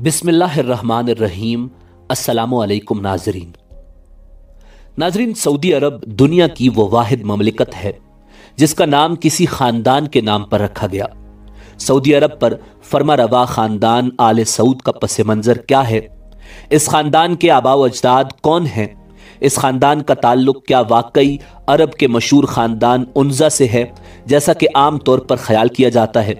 बिस्मिल्लाह अर्रहमान अर्रहीम। अस्सलामु अलैकुम नाजरीन, सऊदी अरब दुनिया की वो वाहिद ममलिकत है जिसका नाम किसी खानदान के नाम पर रखा गया। सऊदी अरब पर फरमा रवा खानदान आले सऊद का पस मंजर क्या है? इस खानदान के आबा व अजदाद कौन हैं? इस खानदान का ताल्लुक क्या वाकई अरब के मशहूर खानदान उन्जा से है जैसा कि आम तौर पर ख्याल किया जाता है?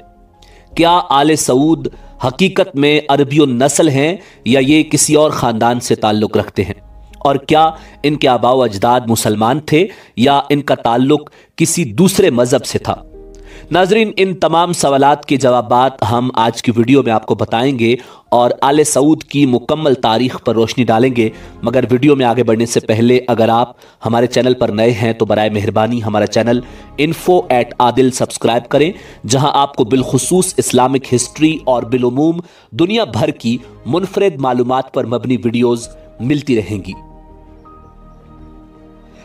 क्या आले सऊद हकीकत में अरबियों नस्ल हैं या ये किसी और ख़ानदान से ताल्लुक़ रखते हैं? और क्या इनके आबा व अजदाद मुसलमान थे या इनका ताल्लुक़ किसी दूसरे मज़हब से था? नाजरीन, इन तमाम सवालात के जवाबात हम आज की वीडियो में आपको बताएंगे और आले सऊद की मुकम्मल तारीख़ पर रोशनी डालेंगे। मगर वीडियो में आगे बढ़ने से पहले अगर आप हमारे चैनल पर नए हैं तो बराए मेहरबानी हमारा चैनल info@adil सब्सक्राइब करें, जहां आपको बिलखुसूस इस्लामिक हिस्ट्री और बिलुमूम दुनिया भर की मुनफरिद मालूमात पर मबनी वीडियोज़ मिलती रहेंगी।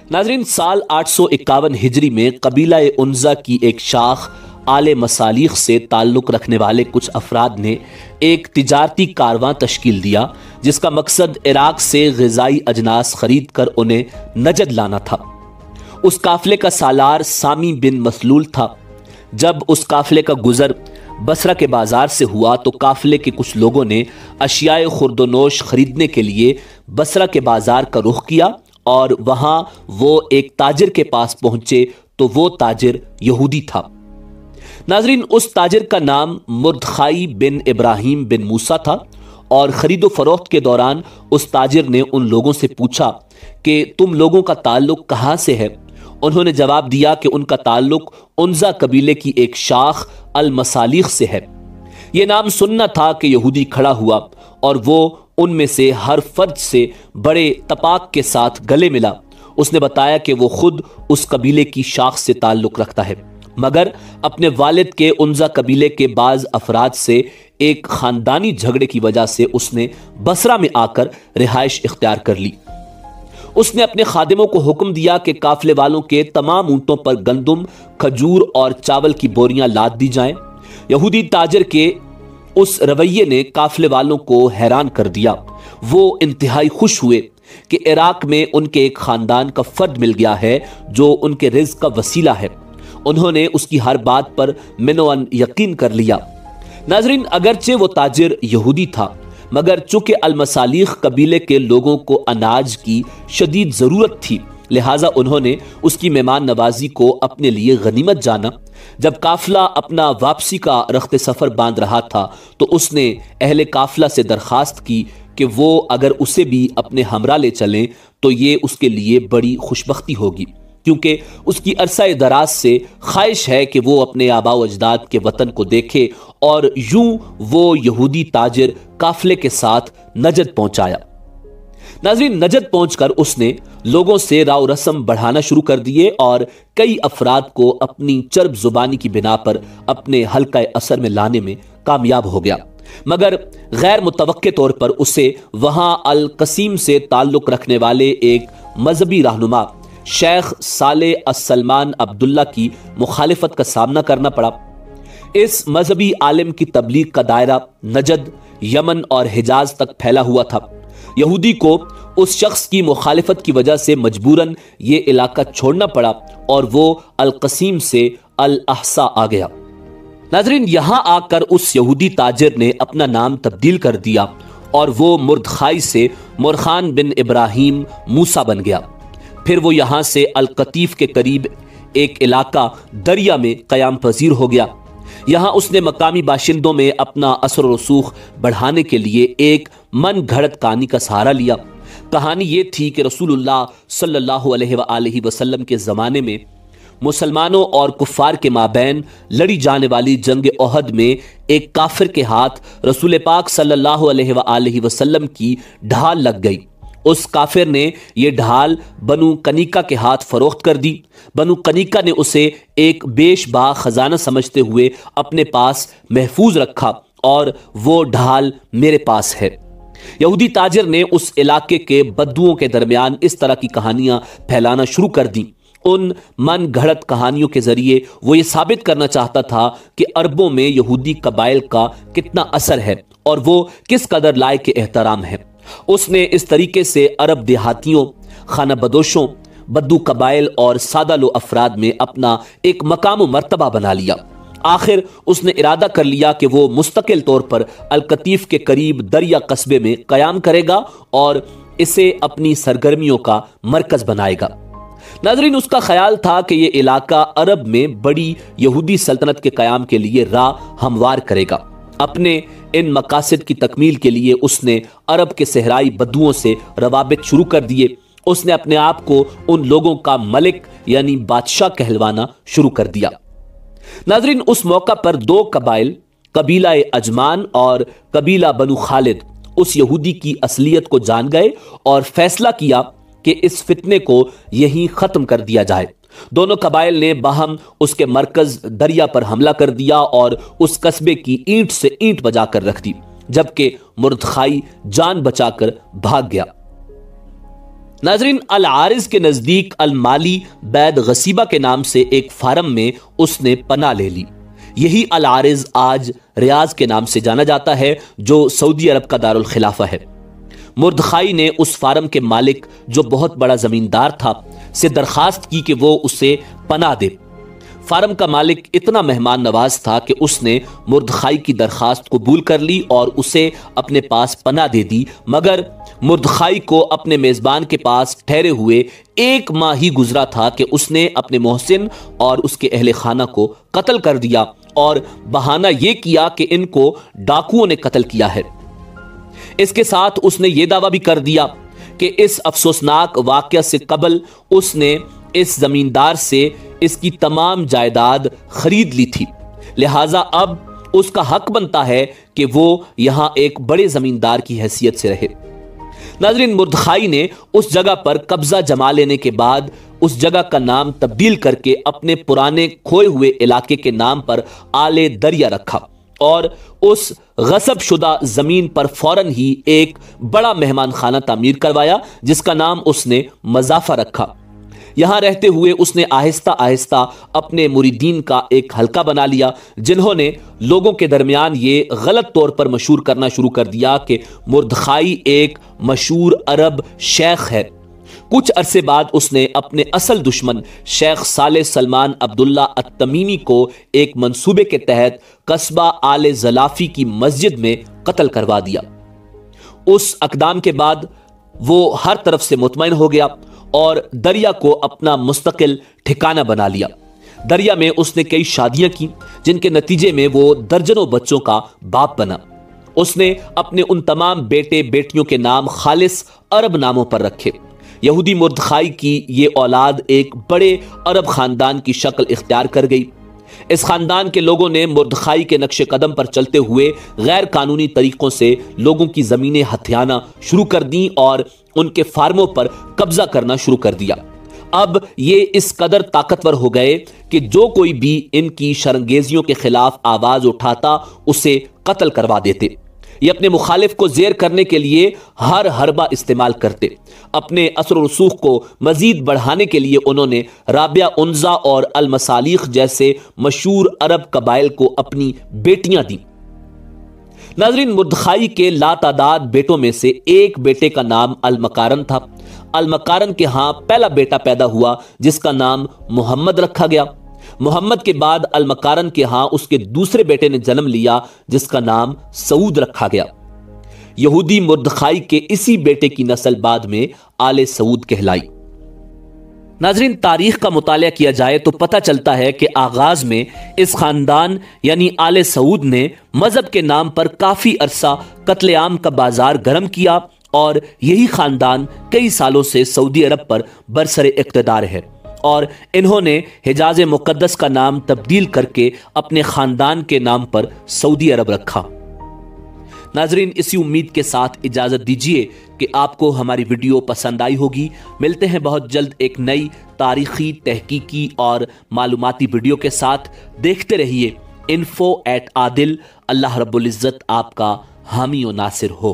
नाजरीन, साल 851 हिजरी में कबीला उन्जा की एक शाख आले मसालिख से ताल्लुक़ रखने वाले कुछ अफराद ने एक तिजारती कारवां तश्कील दिया जिसका मकसद इराक से ग़िज़ाई अजनास खरीद कर उन्हें नजद लाना था। उस काफ़िले का सालार सामी बिन मसलूल था। जब उस काफ़िले का गुज़र बसरा के बाजार से हुआ तो काफ़िले के कुछ लोगों ने अशियाए खुर्दोनोश खरीदने के लिए बसरा के बाजार का रुख किया और वहां वो एक ताजिर के पास पहुंचे तो वो ताजिर यहूदी था। नाजरीन, उस ताजिर का नाम मुर्दखाई बिन इब्राहिम बिन मूसा था और ख़रीदो फरोख्त के दौरान उस ताजिर ने उन लोगों से पूछा कि तुम लोगों का ताल्लुक़ कहाँ से है? उन्होंने जवाब दिया कि उनका ताल्लुक़ उन्जा कबीले की एक शाख अल मसालिख से है। ये नाम सुनना था कि यहूदी खड़ा हुआ और वो उनमें से हर फर्द से बड़े तपाक के साथ गले मिला। उसने बताया कि वो खुद उस कबीले की शाख से ताल्लुक़ रखता है, मगर अपने वालिद के उन्जा कबीले के बाज़ अफराद से एक ख़ानदानी झगड़े की वजह से उसने बसरा में आकर रिहाइश इख्तियार कर ली। उसने अपने खादिमों को हुक्म दिया कि काफ़िले वालों के तमाम ऊँटों पर गंदुम, खजूर और चावल की बोरियां लाद दी जाएं। यहूदी ताजिर के उस रवैये ने काफ़िले वालों को हैरान कर दिया। वो इंतहाई खुश हुए कि इराक में उनके एक ख़ानदान का फ़र्द मिल गया है जो उनके रिज़्क़ का वसीला है। उन्होंने उसकी हर बात पर मिनोअन यकीन कर लिया। नाजरीन, अगरचे वो ताजिर यहूदी था मगर चूंकि अलमसालिख कबीले के लोगों को अनाज की शदीद ज़रूरत थी, लिहाजा उन्होंने उसकी मेहमान नवाजी को अपने लिए गनीमत जाना। जब काफिला अपना वापसी का रख्त सफ़र बांध रहा था तो उसने अहले काफिला से दरख्वास्त की कि वो अगर उसे भी अपने हमरा ले चलें तो ये उसके लिए बड़ी खुशबख्ती होगी, क्योंकि उसकी अरसा दराज से ख्वाहिश है कि वो अपने आबा व अजदाद के वतन को देखे। और यूं वो यहूदी ताजिर काफिले के साथ नजद पहुंचाया। नाज़रीन, नजद पहुंचकर उसने लोगों से राव रस्म बढ़ाना शुरू कर दिए और कई अफराद को अपनी चर्ब जुबानी की बिना पर अपने हल्का असर में लाने में कामयाब हो गया। मगर गैर मुतवक्के तौर पर उसे वहां अल कसीम से ताल्लुक़ रखने वाले एक मजहबी रहनुमा शेख साले सलमान अब्दुल्ला की मुखालिफत का सामना करना पड़ा। इस मजहबी आलिम की तबलीग का दायरा नजद, यमन और हिजाज तक फैला हुआ था। यहूदी को उस शख्स की मुखालिफत की वजह से मजबूरन ये इलाका छोड़ना पड़ा और वो अल कसीम से अल अहसा आ गया। नाजरीन, यहां आकर उस यहूदी ताजिर ने अपना नाम तब्दील कर दिया और वो मुर्दखाई से मुरखान बिन इब्राहिम मूसा बन गया। फिर वो यहां से अल कतीफ के करीब एक इलाका दरिया में क़याम पजीर हो गया। यहां उसने मकामी बाशिंदों में अपना असर रसूख बढ़ाने के लिए एक मन घड़त कहानी का सहारा लिया। कहानी ये थी कि रसूलुल्लाह सल्लल्लाहु अलैहि वसल्लम के ज़माने में मुसलमानों और कुफ़ार के माबैन लड़ी जाने वाली जंग ओहद में एक काफिर के हाथ रसूल पाक सल्लल्लाहु अलैहि वसल्लम की ढाल लग गई। उस काफिर ने यह ढाल बनु कनीका के हाथ फरोख्त कर दी। बनु कनीका ने उसे एक बेशबा खजाना समझते हुए अपने पास महफूज रखा और वो ढाल मेरे पास है। यहूदी ताजिर ने उस इलाके के बद्दुओं के दरमियान इस तरह की कहानियां फैलाना शुरू कर दी ان من گھڑت کہانیوں کے ذریعے وہ یہ ثابت کرنا چاہتا تھا کہ عربوں میں یہودی قبائل کا کتنا اثر ہے اور وہ کس قدر لائق احترام ہے۔ اس نے اس طریقے سے عرب دیہاتیوں، خانہ بدوشوں، بدو قبائل اور سادہ لو افراد میں اپنا ایک مقام و مرتبہ بنا لیا۔ آخر اس نے ارادہ کر لیا کہ وہ مستقل طور پر القطیف کے قریب دریا قصبے میں قیام کرے گا اور اسے اپنی سرگرمیوں کا مرکز بنائے گا۔ ناظرین، اس کا خیال تھا کہ یہ علاقہ عرب میں بڑی یہودی سلطنت کے قیام کے لیے راہ ہموار کرے گا۔ اپنے ان مقاصد کی تکمیل کے لیے اس نے عرب کے صحرائی بدوؤں سے روابط شروع کر دیے۔ اس نے اپنے آپ کو ان لوگوں کا ملک یعنی بادشاہ کہلوانا شروع کر دیا۔ ناظرین، اس موقع پر دو قبائل، قبیلہ اجمان اور قبیلہ بنو خالد، اس یہودی کی اصلیت کو جان گئے اور فیصلہ کیا کہ اس فتنے کو یہیں ختم کر دیا جائے۔ دونوں قبائل نے باہم اس کے مرکز دریا پر حملہ کر دیا اور اس قصبے کی اینٹ سے اینٹ بجا کر رکھ دی، جبکہ مردخائی جان بچا کر بھاگ گیا۔ ناظرین، العارض کے نزدیک المالی بید غصیبہ کے نام سے ایک فارم میں اس نے پناہ لے لی۔ یہی العارض آج ریاض کے نام سے جانا جاتا ہے، جو سعودی عرب کا دارالخلافہ ہے۔ مردخائی نے اس فارم کے مالک، جو بہت بڑا زمیندار تھا، سے درخواست کی کہ وہ اسے پناہ دے۔ فارم کا مالک اتنا مہمان نواز تھا کہ اس نے مردخائی کی درخواست قبول کر لی اور اسے اپنے پاس پناہ دے دی، مگر مردخائی کو اپنے میزبان کے پاس ٹھہرے ہوئے 1 ماہ ہی گزرا تھا کہ اس نے اپنے محسن اور اس کے اہل خانہ کو قتل کر دیا اور بہانہ یہ کیا کہ ان کو ڈاکوؤں نے قتل کیا ہے۔ اس کے ساتھ اس نے یہ دعویٰ بھی کر دیا کہ اس افسوسناک واقعہ سے قبل اس نے اس زمیندار سے اس کی تمام جائیداد خرید لی تھی، لہٰذا اب اس کا حق بنتا ہے کہ وہ یہاں ایک بڑے زمیندار کی حیثیت سے رہے۔ ناظرین، مردخائی نے اس جگہ پر قبضہ جما لینے کے بعد اس جگہ کا نام تبدیل کر کے اپنے پرانے کھوئے ہوئے علاقے کے نام پر آل دریا رکھا اور اس غصب شدہ زمین پر فوراً ہی ایک بڑا مہمان خانہ تعمیر کروایا، جس کا نام اس نے مضافہ رکھا۔ یہاں رہتے ہوئے اس نے آہستہ آہستہ اپنے مریدین کا ایک حلقہ بنا لیا، جنہوں نے لوگوں کے درمیان یہ غلط طور پر مشہور کرنا شروع کر دیا کہ مردخائی ایک مشہور عرب شیخ ہے۔ کچھ عرصے بعد اس نے اپنے اصل دشمن شیخ صالح سلمان عبداللہ التمیمی کو ایک منصوبے کے تحت قصبہ آل زلافی کی مسجد میں قتل کروا دیا۔ اس اقدام کے بعد وہ ہر طرف سے مطمئن ہو گیا اور دریا کو اپنا مستقل ٹھکانہ بنا لیا۔ دریا میں اس نے کئی شادیاں کی، جن کے نتیجے میں وہ درجنوں بچوں کا باپ بنا۔ اس نے اپنے ان تمام بیٹے بیٹیوں کے نام خالص عرب ناموں پر رکھے۔ یہودی مردخائی کی یہ اولاد ایک بڑے عرب خاندان کی شکل اختیار کر گئی۔ اس خاندان کے لوگوں نے مردخائی کے نقش قدم پر چلتے ہوئے غیر قانونی طریقوں سے لوگوں کی زمینیں ہتھیانا شروع کر دیں اور ان کے فارموں پر قبضہ کرنا شروع کر دیا۔ اب یہ اس قدر طاقتور ہو گئے کہ جو کوئی بھی ان کی شرنگیزیوں کے خلاف آواز اٹھاتا اسے قتل کروا دیتے۔ یہ اپنے مخالف کو زیر کرنے کے لیے ہر حربہ استعمال کرتے۔ اپنے اثر و رسوخ کو مزید بڑھانے کے لیے انہوں نے رابعہ عنزہ اور المصالیخ جیسے مشہور عرب قبائل کو اپنی بیٹیاں دیں۔ ناظرین، مردخائی کے لاتعداد بیٹوں میں سے ایک بیٹے کا نام المقارن تھا۔ المقارن کے ہاں پہلا بیٹا پیدا ہوا جس کا نام محمد رکھا گیا۔ محمد کے بعد المقارن کے ہاں اس کے دوسرے بیٹے نے جنم لیا جس کا نام سعود رکھا گیا۔ یہودی مردخائی کے اسی بیٹے کی نسل بعد میں آل سعود کہلائی۔ ناظرین، تاریخ کا مطالعہ کیا جائے تو پتہ چلتا ہے کہ آغاز میں اس خاندان یعنی آل سعود نے مذہب کے نام پر کافی عرصہ قتل عام کا بازار گرم کیا اور یہی خاندان کئی سالوں سے سعودی عرب پر برسر اقتدار ہے اور انہوں نے حجاز مقدس کا نام تبدیل کر کے اپنے خاندان کے نام پر سعودی عرب رکھا۔ ناظرین، اسی امید کے ساتھ اجازت دیجیے کہ آپ کو ہماری ویڈیو پسند آئی ہوگی۔ ملتے ہیں بہت جلد ایک نئی تاریخی، تحقیقی اور معلوماتی ویڈیو کے ساتھ۔ دیکھتے رہیے info@adil۔ اللہ رب العزت آپ کا حامی و ناصر ہو۔